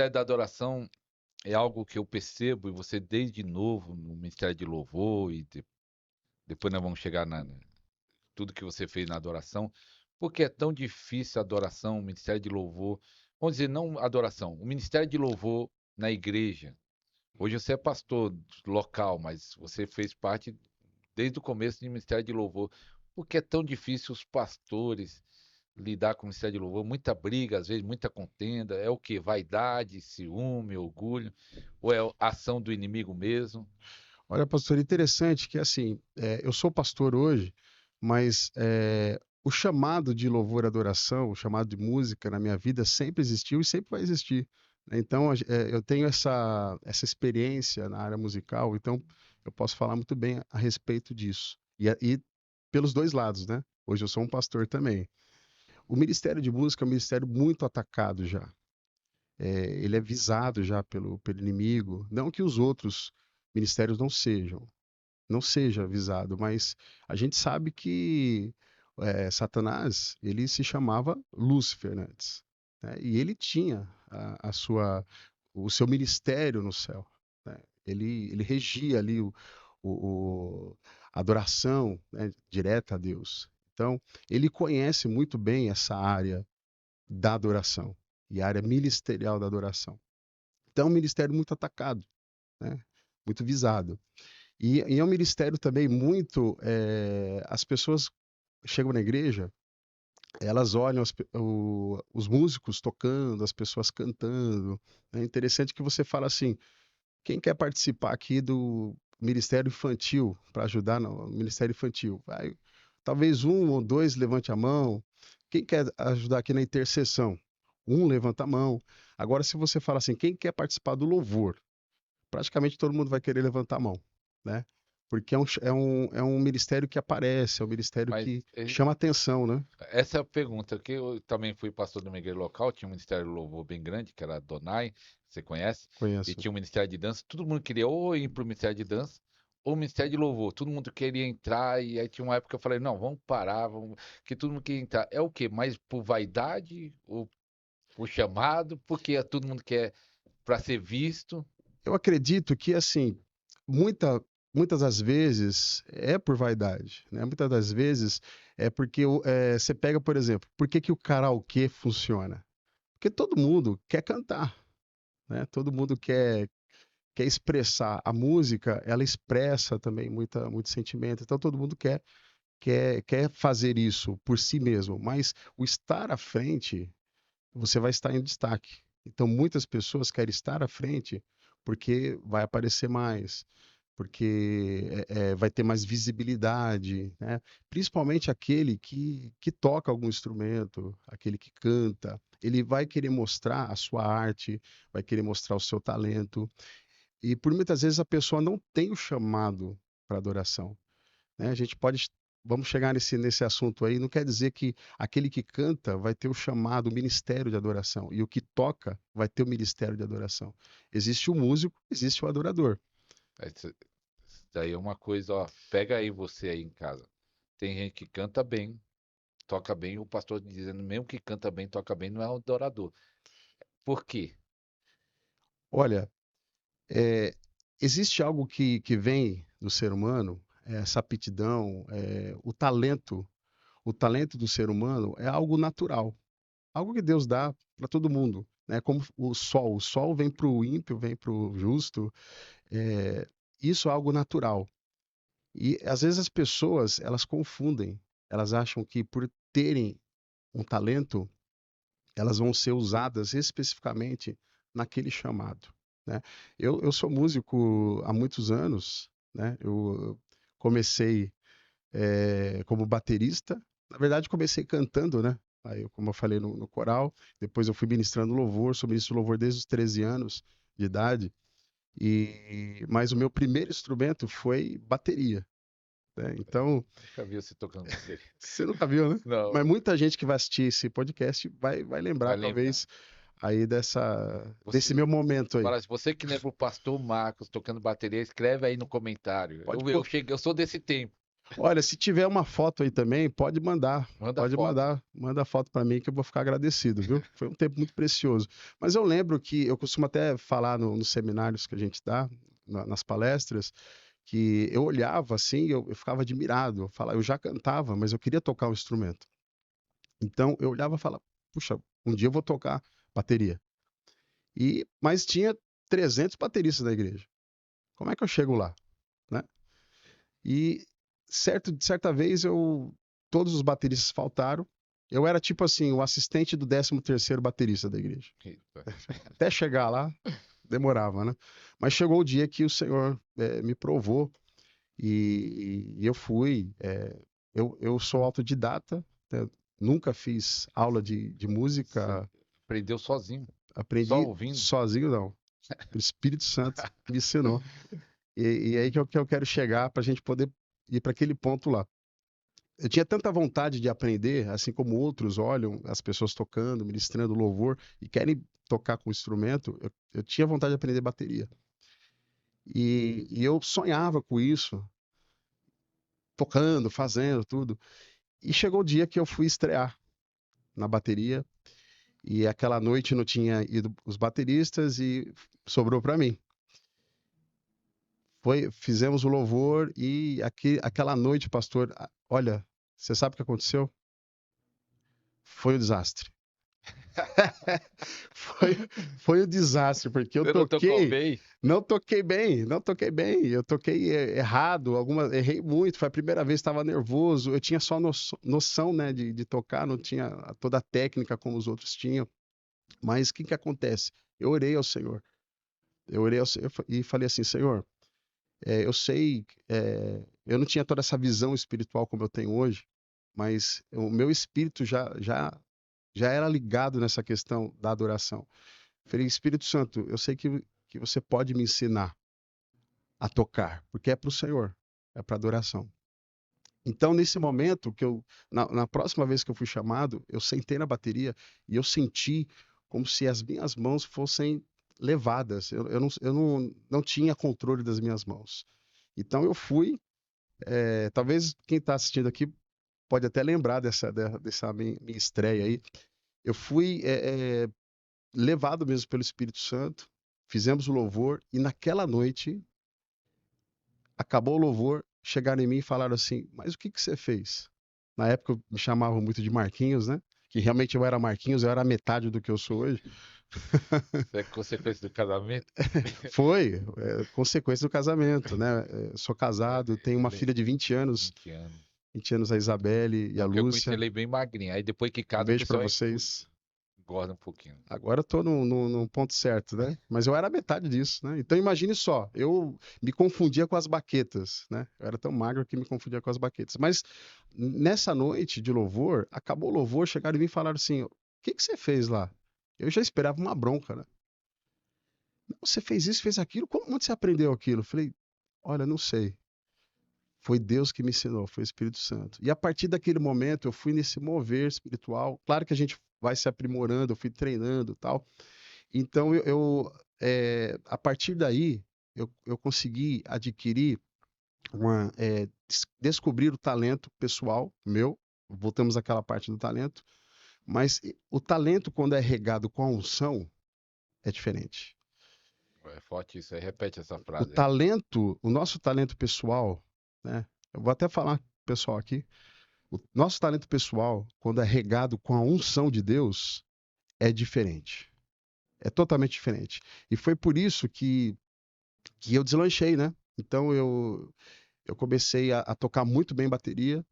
ministério da adoração é algo que eu percebo, e você desde novo no ministério de louvor, e depois nós vamos chegar tudo que você fez na adoração. Porque é tão difícil a adoração, o ministério de louvor, vamos dizer, não adoração, o ministério de louvor na igreja. Hoje você é pastor local, mas você fez parte desde o começo do ministério de louvor. Por que é tão difícil os pastores lidar com o ministério de louvor? Muita briga, às vezes muita contenda. É o quê? Vaidade, ciúme, orgulho? Ou é a ação do inimigo mesmo? Olha, pastor, interessante que assim, eu sou pastor hoje, mas o chamado de louvor e adoração, o chamado de música na minha vida sempre existiu e sempre vai existir, né? Então, eu tenho essa experiência na área musical, então eu posso falar muito bem a respeito disso. E pelos dois lados, né? Hoje eu sou um pastor também. O ministério de música é um ministério muito atacado já. Ele é visado já pelo inimigo. Não que os outros ministérios não seja visado, mas a gente sabe que Satanás, ele se chamava Lúcifer antes, né? E ele tinha o seu ministério no céu, né? Ele regia ali o- a adoração, né, direta a Deus. Então, ele conhece muito bem essa área da adoração e a área ministerial da adoração. Então, é um ministério muito atacado, né? Muito visado. E é um ministério também muito. As pessoas chegam na igreja, elas olham os músicos tocando, as pessoas cantando. É interessante que você fala assim: quem quer participar aqui do ministério infantil, para ajudar no ministério infantil? Vai, talvez um ou dois levante a mão. Quem quer ajudar aqui na intercessão? Um levanta a mão. Agora, se você fala assim, quem quer participar do louvor? Praticamente todo mundo vai querer levantar a mão, né? Porque é um ministério que aparece, é um ministério Mas que chama atenção, né? essa é a pergunta, que eu também fui pastor de uma igreja local, tinha um ministério de louvor bem grande, que era a Donai, você conhece, e Conheço. tinha um ministério de dança. Todo mundo queria ou ir para o ministério de dança ou o ministério de louvor. Todo mundo queria entrar, e aí tinha uma época que eu falei, não, vamos parar, vamos... que todo mundo queria entrar. É o quê? Mais por vaidade ou por chamado? Porque todo mundo quer para ser visto. Eu acredito que, assim, muitas das vezes é por vaidade, né? Muitas das vezes é porque você pega, por exemplo, por que que o karaokê funciona? Porque todo mundo quer cantar, né? Todo mundo quer expressar. A música, ela expressa também muito sentimento, então todo mundo quer fazer isso por si mesmo, mas o estar à frente, você vai estar em destaque. Então, muitas pessoas querem estar à frente porque vai aparecer mais, porque vai ter mais visibilidade, né? Principalmente aquele que toca algum instrumento, aquele que canta, ele vai querer mostrar a sua arte, vai querer mostrar o seu talento. E por muitas vezes a pessoa não tem o chamado para adoração, né? A gente pode, vamos chegar nesse assunto aí, não quer dizer que aquele que canta vai ter o chamado, o ministério de adoração, e o que toca vai ter o ministério de adoração. Existe o músico, existe o adorador. Isso daí é uma coisa, ó, pega aí você aí em casa. Tem gente que canta bem, toca bem, o pastor dizendo mesmo que canta bem, toca bem, não é um adorador. Por quê? Olha, é, existe algo que vem do ser humano, essa aptidão, o talento do ser humano é algo natural, algo que Deus dá para todo mundo, né? Como o sol vem para o ímpio, vem para o justo, é, isso é algo natural. E às vezes as pessoas, elas confundem, elas acham que por terem um talento, elas vão ser usadas especificamente naquele chamado, né? Eu sou músico há muitos anos, né? Eu comecei como baterista, na verdade comecei cantando, né? Aí, como eu falei no coral, depois eu fui ministrando louvor, sou ministro de louvor desde os 13 anos de idade, mas o meu primeiro instrumento foi bateria, né? Então, Nunca vi você tocando bateria. você nunca viu, né? Mas Não, muita gente que vai assistir esse podcast vai lembrar, vai lembrar. talvez, aí desse Você meu momento aí. fala assim, você que lembra o pastor Marcos tocando bateria, escreve aí no comentário. Pode Eu pôr, cheguei, eu sou desse tempo. Olha, se tiver uma foto aí também, pode mandar. Manda Pode foto. mandar. Manda a foto para mim que eu vou ficar agradecido, viu? Foi um tempo muito precioso. Mas eu lembro que eu costumo até falar nos seminários que a gente dá, nas palestras, que eu olhava assim, eu ficava admirado. Eu já cantava, mas eu queria tocar um instrumento. Então eu olhava e falava, puxa, um dia eu vou tocar bateria. Mas tinha 300 bateristas na igreja. Como é que eu chego lá, né? E certa vez todos os bateristas faltaram. Eu era tipo assim, o assistente do 13º baterista da igreja. Eita. Até chegar lá, demorava, né? Mas chegou o dia que o Senhor me provou e eu fui. Eu sou autodidata, né? Nunca fiz aula de Você música, aprendeu sozinho, só aprendi ouvindo. sozinho, não. O Espírito Santo me ensinou. E aí que eu quero chegar para a gente poder ir para aquele ponto lá. Eu tinha tanta vontade de aprender, assim como outros olham as pessoas tocando, ministrando louvor e querem tocar com instrumento, eu tinha vontade de aprender bateria. E eu sonhava com isso, tocando, fazendo tudo. E chegou o dia que eu fui estrear na bateria e aquela noite não tinha ido os bateristas e sobrou para mim. Fizemos o louvor e aquela noite, pastor, olha, você sabe o que aconteceu? Foi um desastre. Foi, foi um desastre, porque eu Você não tocou toquei, bem? não toquei bem, eu toquei errado, errei muito, foi a primeira vez que estava nervoso, eu tinha só noção, né, de tocar, não tinha toda a técnica como os outros tinham, mas o que que acontece? Eu orei ao Senhor e falei assim, Senhor, eu sei, eu não tinha toda essa visão espiritual como eu tenho hoje, mas o meu espírito já era ligado nessa questão da adoração. Falei, Espírito Santo, eu sei que você pode me ensinar a tocar, porque é para o Senhor, é para adoração. Então, nesse momento, na próxima vez que eu fui chamado, eu sentei na bateria e eu senti como se as minhas mãos fossem levadas. Eu não tinha controle das minhas mãos. Então, eu fui. Talvez quem está assistindo aqui pode até lembrar dessa minha estreia aí. Eu fui levado mesmo pelo Espírito Santo, fizemos o louvor e naquela noite acabou o louvor, chegaram em mim e falaram assim: Mas o que que você fez? Na época me chamavam muito de Marquinhos, né? Que realmente eu era Marquinhos, eu era metade do que eu sou hoje. Isso é consequência do casamento? Foi consequência do casamento, né? Sou casado, tenho uma Ele é filha de 20 anos, 20 anos. 20 anos a Isabelle e É a porque eu conheci Lúcia. ele bem magrinho. Aí depois que Um casa, o beijo para pessoal vocês. engorda um pouquinho. Agora eu tô no ponto certo, né? Mas eu era metade disso, né? Então imagine só, eu me confundia com as baquetas, né? Eu era tão magro que me confundia com as baquetas. Mas nessa noite de louvor, acabou o louvor, chegaram em mim e falaram assim: o que que você fez lá? Eu já esperava uma bronca, né? "Não, você fez isso, fez aquilo, onde você aprendeu aquilo?" Eu falei: olha, não sei. Foi Deus que me ensinou, foi o Espírito Santo. E a partir daquele momento eu fui nesse mover espiritual. Claro que a gente vai se aprimorando, eu fui treinando e tal. Então, a partir daí, eu consegui adquirir descobrir o talento pessoal meu, voltamos àquela parte do talento, mas o talento, quando é regado com a unção, é diferente. É forte isso aí. Repete essa O frase aí. talento, o nosso talento pessoal, né? Eu vou até falar pro pessoal aqui, o nosso talento pessoal, quando é regado com a unção de Deus, é diferente. É totalmente diferente. E foi por isso que eu deslanchei, né? Então eu comecei a tocar muito bem bateria.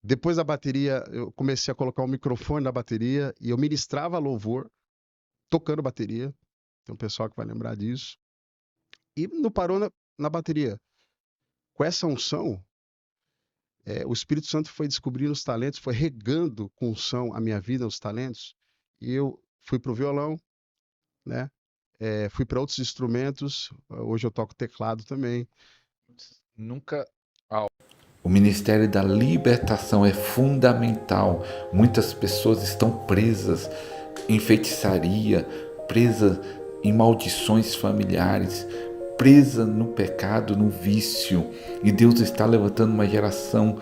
Depois da bateria, eu comecei a colocar um microfone na bateria e eu ministrava louvor tocando bateria. Tem um pessoal que vai lembrar disso. E não parou na bateria. Com essa unção, o Espírito Santo foi descobrindo os talentos, foi regando com unção a minha vida, os talentos. E eu fui pro violão, né? Fui para outros instrumentos. Hoje eu toco teclado também. Nunca. O Ministério da Libertação é fundamental. Muitas pessoas estão presas em feitiçaria, presas em maldições familiares, presa no pecado, no vício. E Deus está levantando uma geração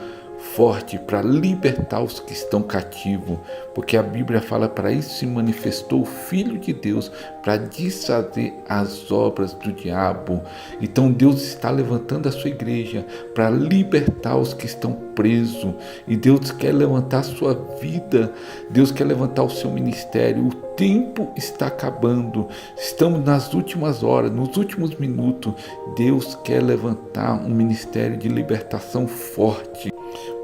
forte para libertar os que estão cativos, porque a Bíblia fala: para isso se manifestou o Filho de Deus, para desfazer as obras do diabo. Então Deus está levantando a sua igreja para libertar os que estão presos, e Deus quer levantar a sua vida, Deus quer levantar o seu ministério. O tempo está acabando, estamos nas últimas horas, nos últimos minutos. Deus quer levantar um ministério de libertação forte.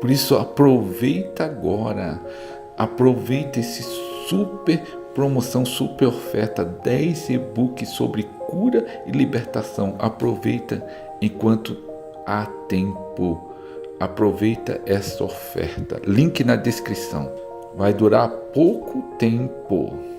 Por isso, aproveita agora, aproveita esse super promoção, super oferta, 10 e-books sobre cura e libertação. Aproveita enquanto há tempo, aproveita essa oferta. Link na descrição, vai durar pouco tempo.